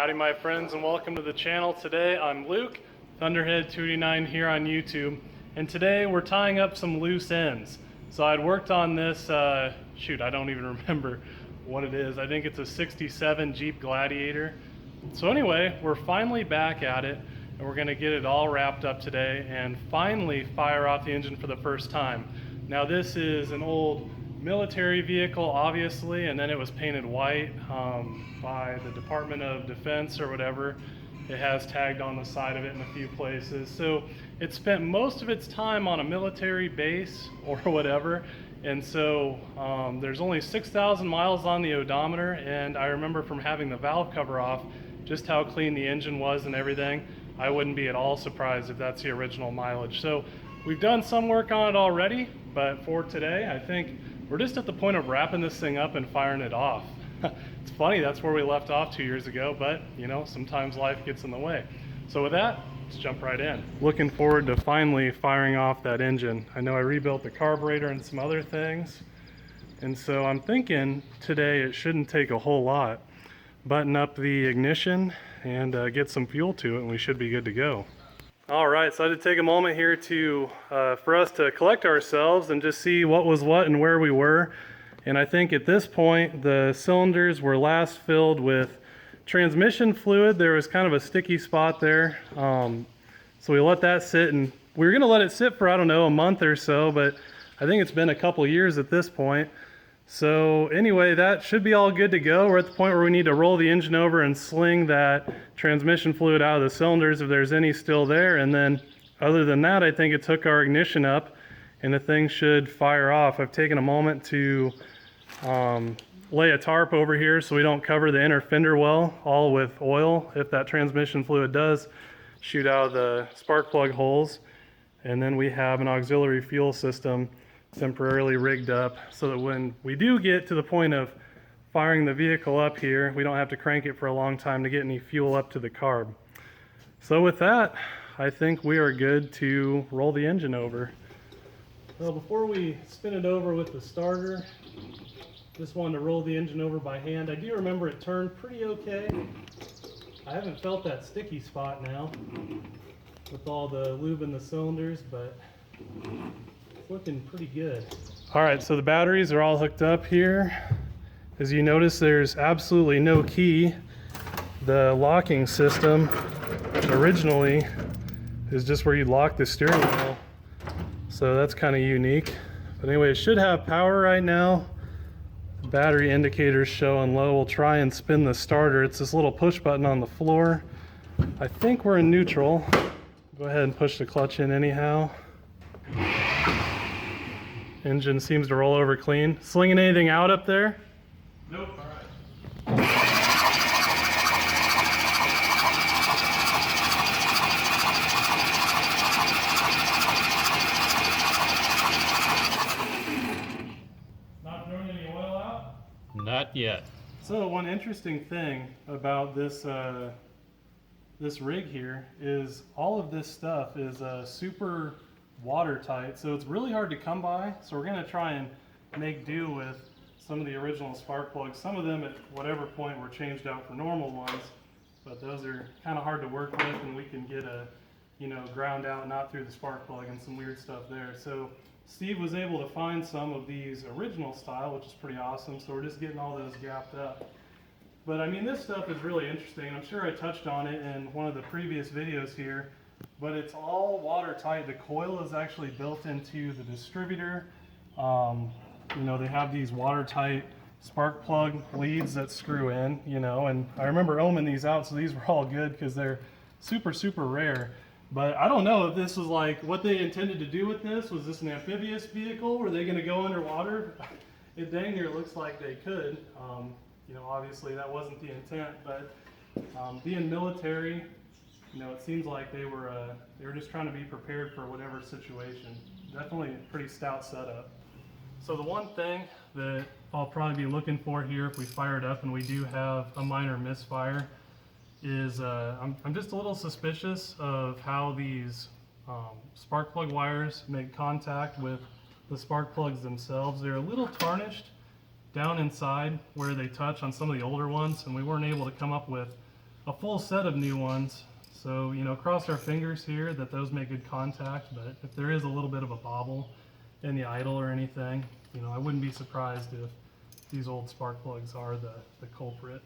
Howdy my friends, and welcome to the channel. Today I'm Luke, Thunderhead289 here on YouTube, and today we're tying up some loose ends. So I'd worked on this, shoot, I don't even remember what it is. I think it's a 67 Jeep Gladiator. So anyway, we're finally back at it, and we're gonna get it all wrapped up today and finally fire off the engine for the first time. Now this is an old military vehicle, obviously, and then it was painted white by the Department of Defense or whatever. It has tagged on the side of it in a few places. So it spent most of its time on a military base or whatever, and so there's only 6,000 miles on the odometer, and I remember from having the valve cover off just how clean the engine was and everything. I wouldn't be at all surprised if that's the original mileage. So we've done some work on it already, but for today I think we're just at the point of wrapping this thing up and firing it off. It's funny, that's where we left off 2 years ago, but you know, sometimes life gets in the way. So with that, let's jump right in. Looking forward to finally firing off that engine. I know I rebuilt the carburetor and some other things, and so I'm thinking today it shouldn't take a whole lot. Button up the ignition and get some fuel to it, and we should be good to go. All right, so I had to take a moment here to for us to collect ourselves and just see what was what and where we were. And I think at this point the cylinders were last filled with transmission fluid. There was kind of a sticky spot there, so we let that sit, and we were going to let it sit for, I don't know, a month or so, but I think it's been a couple years at this point. So anyway, that should be all good to go. We're at the point where we need to roll the engine over and sling that transmission fluid out of the cylinders if there's any still there, and then other than that I think it took our ignition up and the thing should fire off. I've taken a moment to lay a tarp over here so we don't cover the inner fender well all with oil if that transmission fluid does shoot out of the spark plug holes. And then we have an auxiliary fuel system temporarily rigged up so that when we do get to the point of firing the vehicle up here, we don't have to crank it for a long time to get any fuel up to the carb. So with that, I think we are good to roll the engine over. Well, before we spin it over with the starter, just wanted to roll the engine over by hand. I do remember it turned pretty okay. I haven't felt that sticky spot now with all the lube in the cylinders, but it's looking pretty good. All right, so the batteries are all hooked up here. As you notice, there's absolutely no key. The locking system originally is just where you lock the steering wheel, so that's kind of unique. But anyway, it should have power right now. The battery indicator's showing low. We'll try and spin the starter. It's this little push button on the floor. I think we're in neutral. Go ahead and push the clutch in anyhow. Engine seems to roll over clean. Slinging anything out up there? Nope. All right. Not throwing any oil out? Not yet. So one interesting thing about this this rig here is all of this stuff is super watertight, so it's really hard to come by. So we're going to try and make do with some of the original spark plugs. Some of them at whatever point were changed out for normal ones, but those are kind of hard to work with, and we can get a, you know, ground out not through the spark plug and some weird stuff there. So Steve was able to find some of these original style, which is pretty awesome, so we're just getting all those gapped up. But I mean, this stuff is really interesting. I'm sure I touched on it in one of the previous videos here, but it's all watertight. The coil is actually built into the distributor. You know, they have these watertight spark plug leads that screw in, you know, and I remember ohming these out, so these were all good because they're super, super rare. But I don't know if this was like what they intended to do with this. Was this an amphibious vehicle? Were they going to go underwater? It dang near looks like they could. You know, obviously that wasn't the intent, but being military, you know, it seems like they were just trying to be prepared for whatever situation. Definitely a pretty stout setup. So the one thing that I'll probably be looking for here if we fire it up and we do have a minor misfire is I'm just a little suspicious of how these spark plug wires make contact with the spark plugs themselves. They're a little tarnished down inside where they touch on some of the older ones, and we weren't able to come up with a full set of new ones. So, you know, cross our fingers here that those make good contact, but if there is a little bit of a bobble in the idle or anything, you know, I wouldn't be surprised if these old spark plugs are the culprit.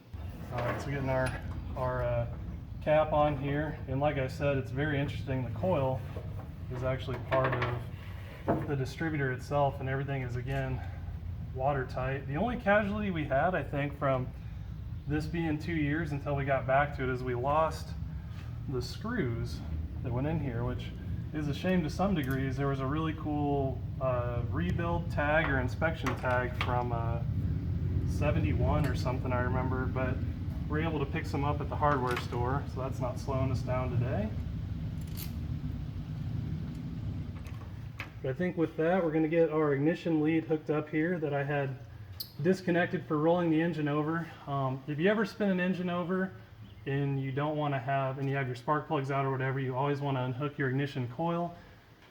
Alright, so getting our cap on here, and like I said, it's very interesting. The coil is actually part of the distributor itself, and everything is, again, watertight. The only casualty we had, I think, from this being 2 years until we got back to it is we lost the screws that went in here, which is a shame to some degrees. There was a really cool rebuild tag or inspection tag from 71 or something, I remember, but we're able to pick some up at the hardware store, so that's not slowing us down today. But I think with that, we're going to get our ignition lead hooked up here that I had disconnected for rolling the engine over. If you ever spin an engine over and you don't want to have, and you have your spark plugs out or whatever, you always want to unhook your ignition coil,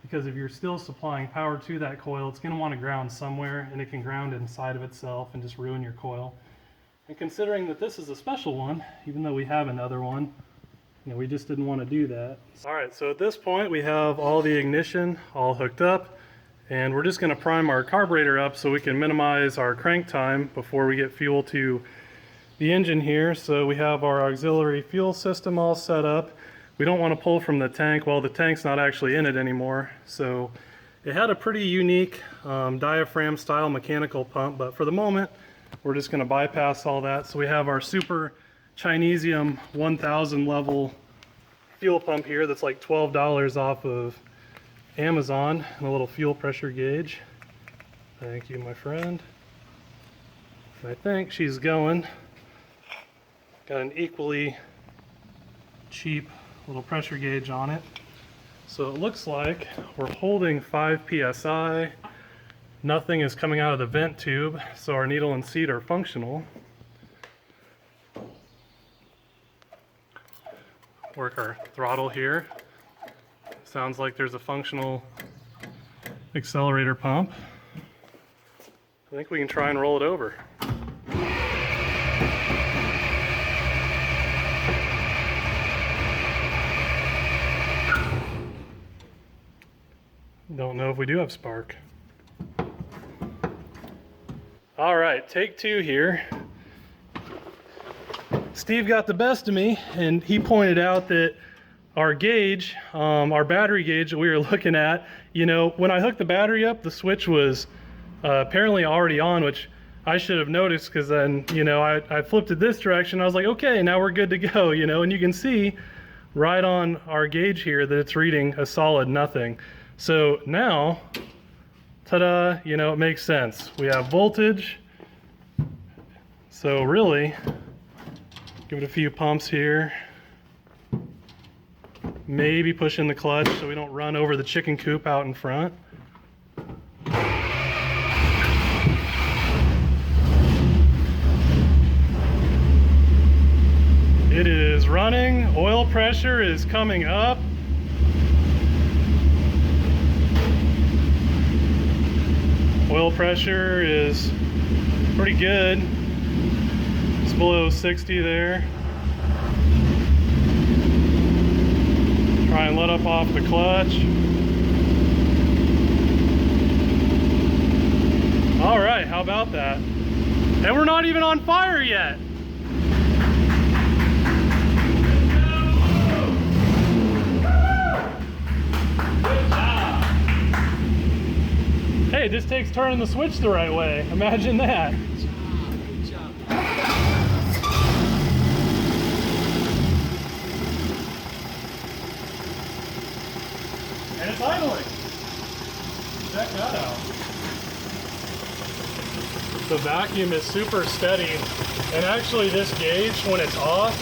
because if you're still supplying power to that coil, it's going to want to ground somewhere, and it can ground inside of itself and just ruin your coil. And considering that this is a special one, even though we have another one, you know, we just didn't want to do that. All right, so at this point we have all the ignition all hooked up, and we're just going to prime our carburetor up so we can minimize our crank time before we get fuel to the engine here. So we have our auxiliary fuel system all set up. We don't want to pull from the tank. Well, the tank's not actually in it anymore. So it had a pretty unique diaphragm style mechanical pump, but for the moment we're just going to bypass all that. So we have our super Chinesium 1000 level fuel pump here that's like $12 off of Amazon, and a little fuel pressure gauge. Thank you, my friend. And I think she's going. Got an equally cheap little pressure gauge on it. So it looks like we're holding 5 psi. Nothing is coming out of the vent tube, so our needle and seat are functional. Work our throttle here. Sounds like there's a functional accelerator pump. I think we can try and roll it over. Don't know if we do have spark. All right, take two here. Steve got the best of me, and he pointed out that our gauge, our battery gauge that we were looking at, you know, when I hooked the battery up, the switch was apparently already on, which I should have noticed, because then, you know, I flipped it this direction. I was like, okay, now we're good to go, you know, and you can see right on our gauge here that it's reading a solid nothing. So now, ta-da, you know, it makes sense. We have voltage. So really, give it a few pumps here. Maybe push in the clutch so we don't run over the chicken coop out in front. It is running. Oil pressure is coming up. Oil pressure is pretty good. It's below 60 there. Try and let up off the clutch. All right, how about that? And we're not even on fire yet. Hey, it just takes turning the switch the right way. Imagine that. Good job. And it's idling. Check that out. The vacuum is super steady, and actually this gauge, when it's off,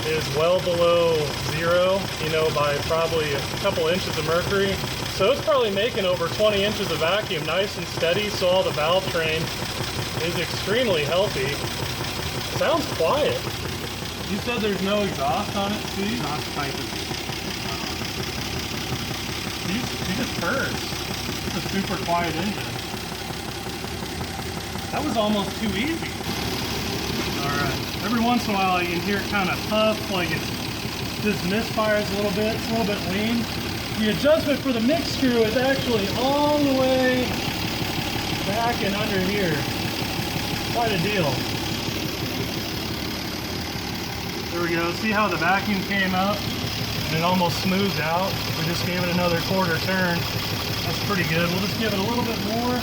is well below zero, you know, by probably a couple inches of mercury. So it's probably making over 20 inches of vacuum, nice and steady, so all the valve train is extremely healthy. Sounds quiet. You said there's no exhaust on it, Steve? Exhaust pipe is You just purrs. It's a super quiet engine. That was almost too easy. all Alright, every once in a while you can hear it kind of puff, like it just misfires a little bit. It's a little bit lean. The adjustment for the mix screw is actually all the way back and under here. Quite a deal. There we go. See how the vacuum came up and it almost smooths out? We just gave it another quarter turn. That's pretty good. We'll just give it a little bit more.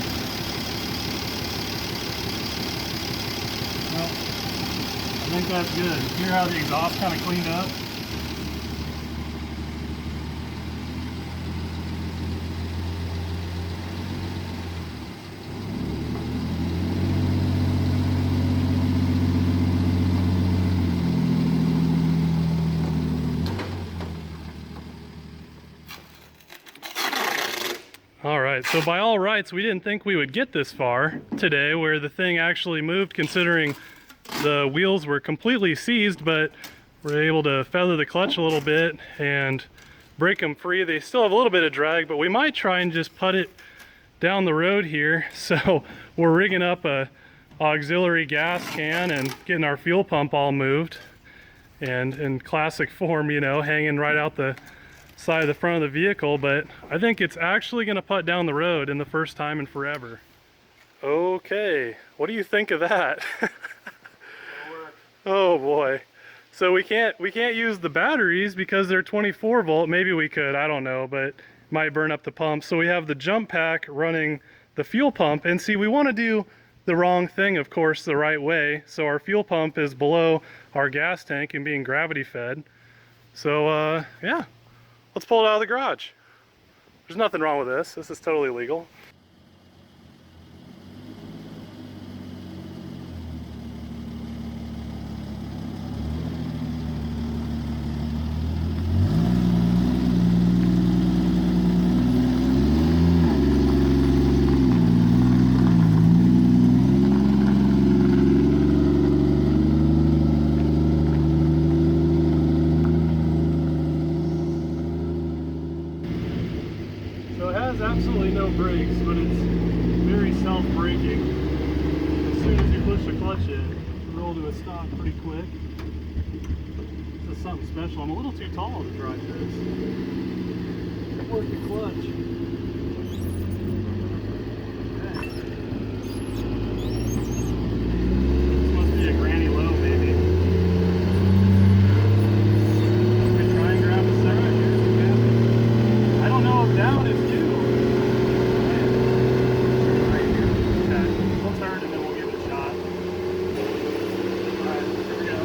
Well, I think that's good. Hear how the exhaust kind of cleaned up? All right, so by all rights, we didn't think we would get this far today where the thing actually moved, considering the wheels were completely seized, but we're able to feather the clutch a little bit and break them free. They still have a little bit of drag, but we might try and just put it down the road here. So we're rigging up a auxiliary gas can and getting our fuel pump all moved, and in classic form, you know, hanging right out the side of the front of the vehicle. But I think it's actually going to putt down the road in the first time in forever. Okay, what do you think of that? Oh boy. So we can't use the batteries because they're 24 volt. Maybe we could, I don't know, but it might burn up the pump. So we have the jump pack running the fuel pump, and see, we want to do the wrong thing, of course, the right way. So our fuel pump is below our gas tank and being gravity fed. So yeah. Let's pull it out of the garage. There's nothing wrong with this. This is totally legal. So it has absolutely no brakes, but it's very self-braking. As soon as you push the clutch in, you roll to a stop pretty quick. This is something special. I'm a little too tall to drive this. Work the clutch. Okay. This must be a granny low, maybe. Okay, try and grab the center. Here's the cap. I don't know if down is due. Right here. Okay. We'll turn and then we'll give it a shot. Alright, here we go.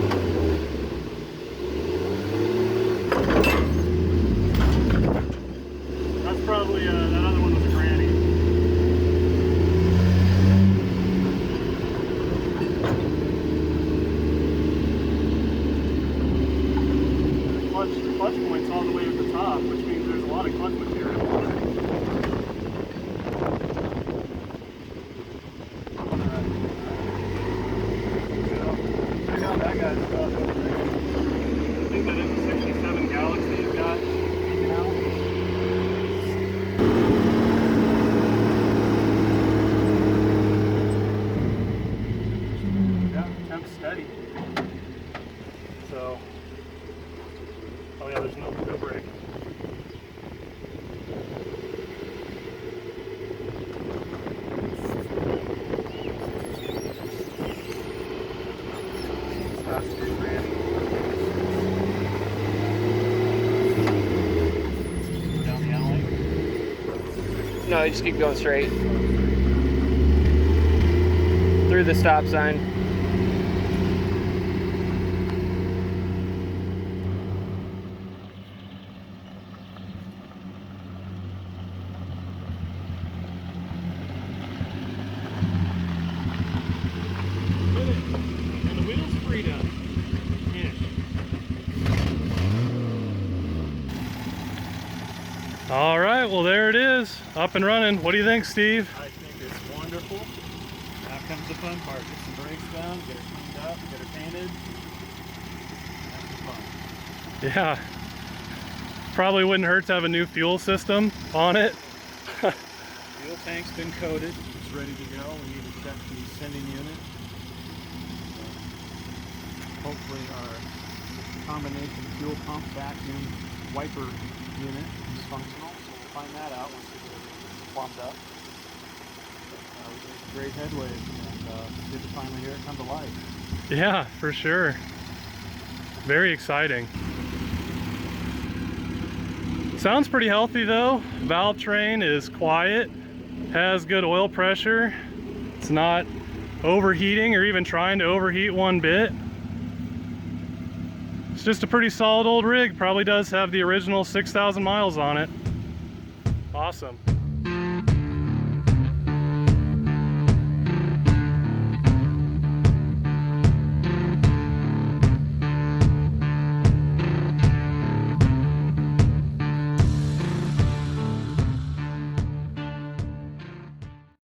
That's probably, that other one was a granny. The clutch point's all the way at the top, which means there's a lot of clutch material on it. So, check out that guy's stuff. I think that is a 67 Galaxy he's got peeking out. Yeah, temp's steady. So, oh yeah, there's no brake. That's too granny. Go down the alley. No, you just keep going straight. Through the stop sign. And the wheel's freed up. All right, well there it is, up and running. What do you think, Steve? I think it's wonderful. Now comes the fun part. Get some brakes down, get her cleaned up, get her painted. That's fun. Yeah. Probably wouldn't hurt to have a new fuel system on it. Fuel tank's been coated. It's ready to go. We need to check the sending unit. hopefully our combination fuel pump vacuum wiper unit is functional. So we'll find that out once we get it plumbed up. We made great headway, and it's good to finally hear it come to life. Yeah, for sure. Very exciting. Sounds pretty healthy though. Valve train is quiet, has good oil pressure. It's not overheating or even trying to overheat one bit. It's just a pretty solid old rig. Probably does have the original 6,000 miles on it. Awesome.